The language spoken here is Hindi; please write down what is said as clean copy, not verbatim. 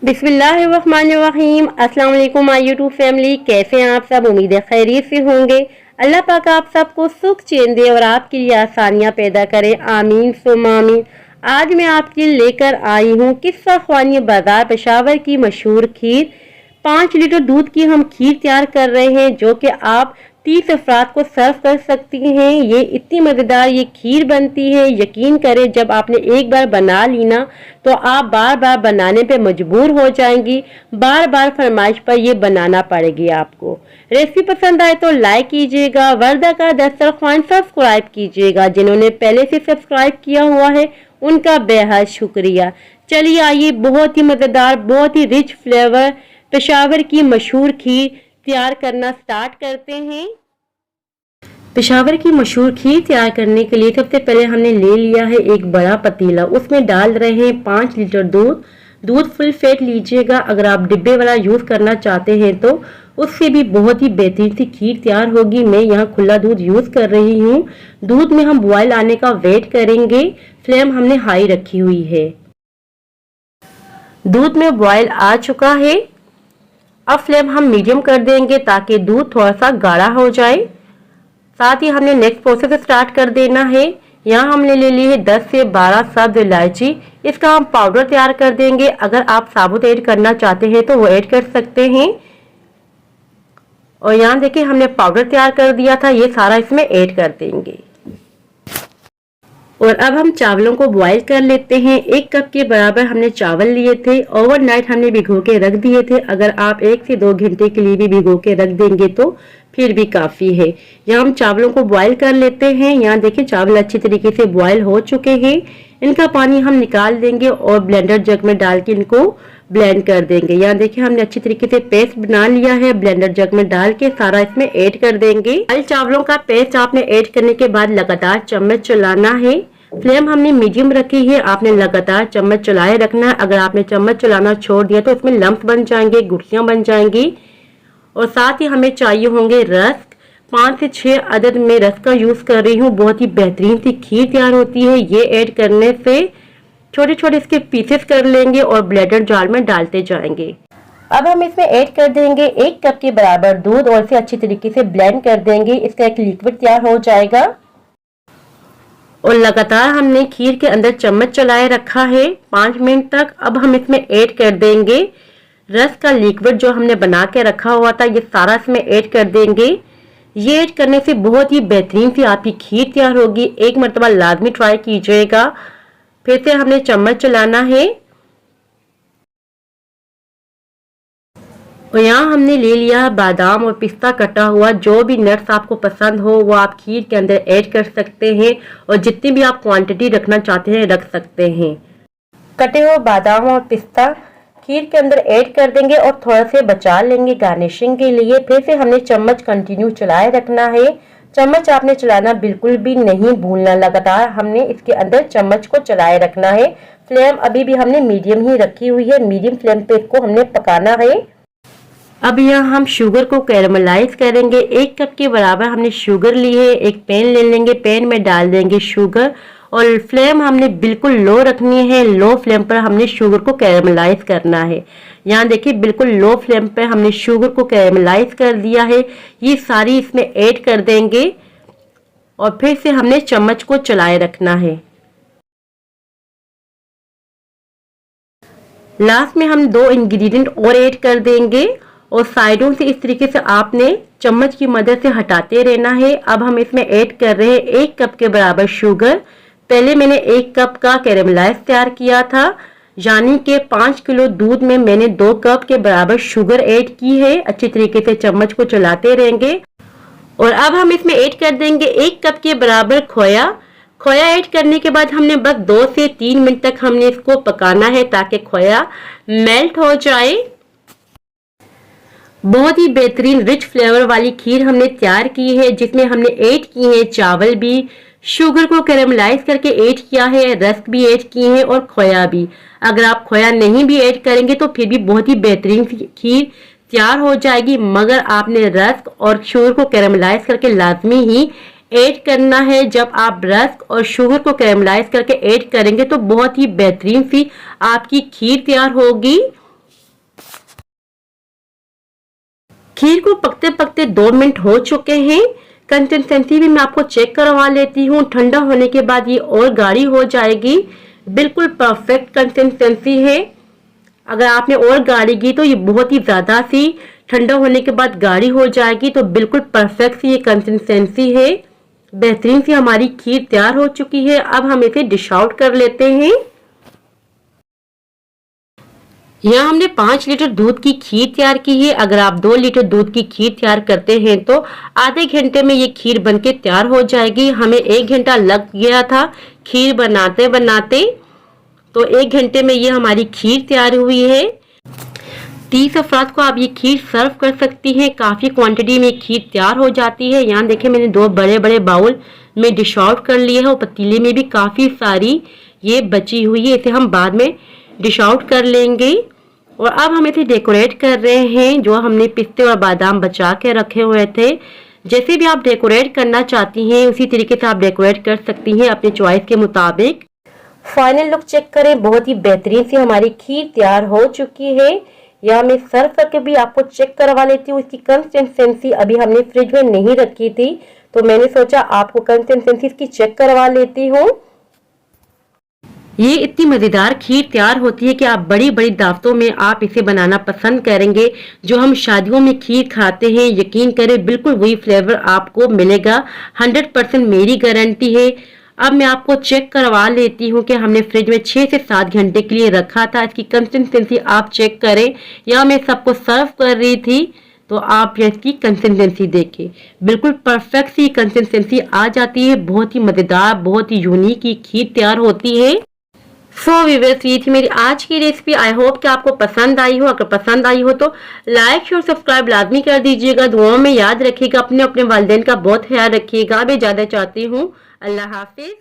बिस्मिल्लाहिर्रहमानिर्रहीम। अस्सलाम वालेकुम माय यूट्यूब फैमिली, कैसे हैं आप सब? उम्मीद है खैरियत से होंगे। अल्लाह पाक आप सबको सुख चैन दे और आपके लिए आसानियां पैदा करे, आमीन सुम्मा आमीन। आज मैं आपके लिए लेकर आई हूँ किस्सा ख्वानी बाजार पेशावर की मशहूर खीर। 5 लीटर दूध की हम खीर तैयार कर रहे हैं जो कि आप 30 अफराद को सर्व कर सकती हैं। ये इतनी मज़ेदार ये खीर बनती है, यकीन करें जब आपने एक बार बना ली ना तो आप बार बार बनाने पे मजबूर हो जाएंगी, बार बार फरमाइश पर ये बनाना पड़ेगी आपको। रेसिपी पसंद आए तो लाइक कीजिएगा, वर्दा का दस्तरखान सब्सक्राइब कीजिएगा। जिन्होंने पहले से सब्सक्राइब किया हुआ है उनका बेहद शुक्रिया। चलिए आइए बहुत ही मज़ेदार, बहुत ही रिच फ्लेवर पेशावर की मशहूर खीर तैयार करना स्टार्ट करते हैं। पेशावर की मशहूर खीर तैयार करने के लिए सबसे पहले हमने ले लिया है एक बड़ा पतीला, उसमें डाल रहे हैं 5 लीटर दूध। दूध फुल फैट लीजिएगा, अगर आप डिब्बे वाला यूज करना चाहते हैं तो उससे भी बहुत ही बेहतरीन सी खीर तैयार होगी। मैं यहाँ खुला दूध यूज कर रही हूँ। दूध में हम बॉयल आने का वेट करेंगे। फ्लेम हमने हाई रखी हुई है। दूध में बॉयल आ चुका है, अब फ्लेम हम मीडियम कर देंगे ताकि दूध थोड़ा सा गाढ़ा हो जाए। साथ ही हमने नेक्स्ट प्रोसेस स्टार्ट कर देना है। यहाँ हमने ले ली है 10 से 12 सब्ज इलायची, इसका हम पाउडर तैयार कर देंगे। अगर आप साबुत ऐड करना चाहते हैं तो वो ऐड कर सकते हैं। और यहाँ देखिए हमने पाउडर तैयार कर दिया था, ये सारा इसमें ऐड कर देंगे। और अब हम चावलों को बॉईल कर लेते हैं। 1 कप के बराबर हमने चावल लिए थे, ओवरनाइट हमने भिगो के रख दिए थे। अगर आप 1 से 2 घंटे के लिए भी भिगो के रख देंगे तो फिर भी काफ़ी है। यहाँ हम चावलों को बॉईल कर लेते हैं। यहाँ देखिए चावल अच्छी तरीके से बॉईल हो चुके हैं। इनका पानी हम निकाल देंगे और ब्लेंडर जग में डाल के इनको ब्लेंड कर देंगे। यहाँ देखिए हमने अच्छी तरीके से पेस्ट बना लिया है। ब्लेंडर जग में डाल के सारा इसमें ऐड कर देंगे। चावलों का पेस्ट आपने ऐड करने के बाद लगातार चम्मच चलाना है। फ्लेम हमने मीडियम रखी है, आपने लगातार चम्मच चलाए रखना है। अगर आपने चम्मच चलाना छोड़ दिया तो इसमें लम्प बन जाएंगे, गुठलियां बन जाएंगी। और साथ ही हमें चाहिए होंगे रस्क। 5 से 6 अदद में रस्क का यूज कर रही हूँ। बहुत ही बेहतरीन सी खीर तैयार होती है। ये ऐड करने से छोटे छोटे इसके पीसेस कर लेंगे और ब्लेंडर जार में डालते जाएंगे। अब हम इसमें ऐड कर देंगे 1 कप के बराबर दूध और इसे अच्छी तरीके से ब्लेंड कर देंगे। इसका एक लिक्विड तैयार हो जाएगा। और लगातार हमने खीर के अंदर चम्मच चलाए रखा है 5 मिनट तक। अब हम इसमें ऐड कर देंगे रस का लिक्विड जो हमने बना के रखा हुआ था, ये सारा इसमें ऐड कर देंगे। ये ऐड करने से बहुत ही बेहतरीन सी आपकी खीर तैयार होगी। एक मरतबा लाजमी ट्राई कीजिएगा। फिर से हमने चम्मच चलाना है। और यहाँ हमने ले लिया बादाम और पिस्ता कटा हुआ। जो भी नट्स आपको पसंद हो वो आप खीर के अंदर ऐड कर सकते हैं और जितनी भी आप क्वांटिटी रखना चाहते हैं रख सकते हैं। कटे हुए बादाम और पिस्ता खीर के अंदर ऐड कर देंगे और थोड़ा से बचा लेंगे गार्निशिंग के लिए। फिर से हमने चम्मच कंटिन्यू चलाए रखना है। चम्मच आपने चलाना बिल्कुल भी नहीं भूलना, लगातार हमने इसके अंदर चम्मच को चलाए रखना है। फ्लेम अभी भी हमने मीडियम ही रखी हुई है। मीडियम फ्लेम पे इसको हमने पकाना है। अब यहाँ हम शुगर को कैरमलाइज करेंगे। 1 कप के बराबर हमने शुगर ली है। एक पैन ले लेंगे, पैन में डाल देंगे शुगर और फ्लेम हमने बिल्कुल लो रखनी है। लो फ्लेम पर हमने शुगर को कैरमलाइज करना है। यहाँ देखिए बिल्कुल लो फ्लेम पर हमने शुगर को कैरमलाइज कर दिया है। ये सारी इसमें ऐड कर देंगे और फिर से हमने चम्मच को चलाए रखना है। लास्ट में हम 2 इंग्रेडिएंट और ऐड कर देंगे और साइडों से इस तरीके से आपने चम्मच की मदद से हटाते रहना है। अब हम इसमें ऐड कर रहे हैं 1 कप के बराबर शुगर। पहले मैंने 1 कप का कैरेमलाइज तैयार किया था, यानी कि 5 किलो दूध में मैंने 2 कप के बराबर शुगर ऐड की है। अच्छी तरीके से चम्मच को चलाते रहेंगे। और अब हम इसमें ऐड कर देंगे 1 कप के बराबर खोया। खोया ऐड करने के बाद हमने बस 2 से 3 मिनट तक हमने इसको पकाना है ताकि खोया मेल्ट हो जाए। बहुत ही बेहतरीन रिच फ्लेवर वाली खीर हमने तैयार की है, जिसमें हमने ऐड की है चावल भी, शुगर को कैरेमलाइज करके ऐड किया है, रस्क भी ऐड किए हैं और खोया भी। अगर आप खोया नहीं भी ऐड करेंगे तो फिर भी बहुत ही बेहतरीन खीर तैयार हो जाएगी, मगर आपने रस्क और शुगर को कैरेमलाइज करके लाजमी ही ऐड करना है। जब आप रस्क और शुगर को कैरेमलाइज करके ऐड करेंगे तो बहुत ही बेहतरीन सी आपकी खीर तैयार होगी। खीर को पकते पकते 2 मिनट हो चुके हैं। कंसिस्टेंसी भी मैं आपको चेक करवा लेती हूँ। ठंडा होने के बाद ये और गाढ़ी हो जाएगी। बिल्कुल परफेक्ट कंसिस्टेंसी है। अगर आपने और गाढ़ी की तो ये बहुत ही ज़्यादा सी ठंडा होने के बाद गाढ़ी हो जाएगी। तो बिल्कुल परफेक्ट सी ये कंसिस्टेंसी है। बेहतरीन सी हमारी खीर तैयार हो चुकी है। अब हम इसे डिश आउट कर लेते हैं। यहाँ हमने 5 लीटर दूध की खीर तैयार की है। अगर आप 2 लीटर दूध की खीर तैयार करते हैं तो आधे घंटे में ये खीर बनके तैयार हो जाएगी। हमें 1 घंटा लग गया था खीर बनाते बनाते, तो 1 घंटे में ये हमारी खीर तैयार हुई है। 30 अफराद को आप ये खीर सर्व कर सकती हैं। काफ़ी क्वांटिटी में खीर तैयार हो जाती है। यहाँ देखिए मैंने 2 बड़े बड़े बाउल में डिश आउट कर लिए है और पतीले में भी काफ़ी सारी ये बची हुई है। इसे हम बाद में डिश आउट कर लेंगे। और अब हम इसे डेकोरेट कर रहे हैं। जो हमने पिस्ते और बादाम बचा के रखे हुए थे, जैसे भी आप डेकोरेट करना चाहती हैं उसी तरीके से आप डेकोरेट कर सकती हैं अपने चॉइस के मुताबिक। फाइनल लुक चेक करें। बहुत ही बेहतरीन सी हमारी खीर तैयार हो चुकी है। या मैं सर्व करके भी आपको चेक करवा लेती हूँ। इसकी कंसिस्टेंसी अभी हमने फ्रिज में नहीं रखी थी, तो मैंने सोचा आपको कंसिस्टेंसी इसकी चेक करवा लेती हूँ। ये इतनी मज़ेदार खीर तैयार होती है कि आप बड़ी बड़ी दावतों में आप इसे बनाना पसंद करेंगे। जो हम शादियों में खीर खाते हैं, यकीन करें बिल्कुल वही फ्लेवर आपको मिलेगा। 100% मेरी गारंटी है। अब मैं आपको चेक करवा लेती हूँ कि हमने फ्रिज में 6 से 7 घंटे के लिए रखा था। इसकी कंसिस्टेंसी आप चेक करें। या मैं सबको सर्व कर रही थी तो आप इसकी कंसिस्टेंसी देखें। बिल्कुल परफेक्ट सी कंसिस्टेंसी आ जाती है। बहुत ही मज़ेदार, बहुत ही यूनिक ये खीर तैयार होती है। सो व्यूअर्स, ये थी मेरी आज की रेसिपी। आई होप कि आपको पसंद आई हो। अगर पसंद आई हो तो लाइक शेयर सब्सक्राइब लाजमी कर दीजिएगा। दुआओं में याद रखिएगा। अपने अपने वालिदैन का बहुत ख्याल रखिएगा। मैं ज़्यादा चाहती हूँ। अल्लाह हाफिज।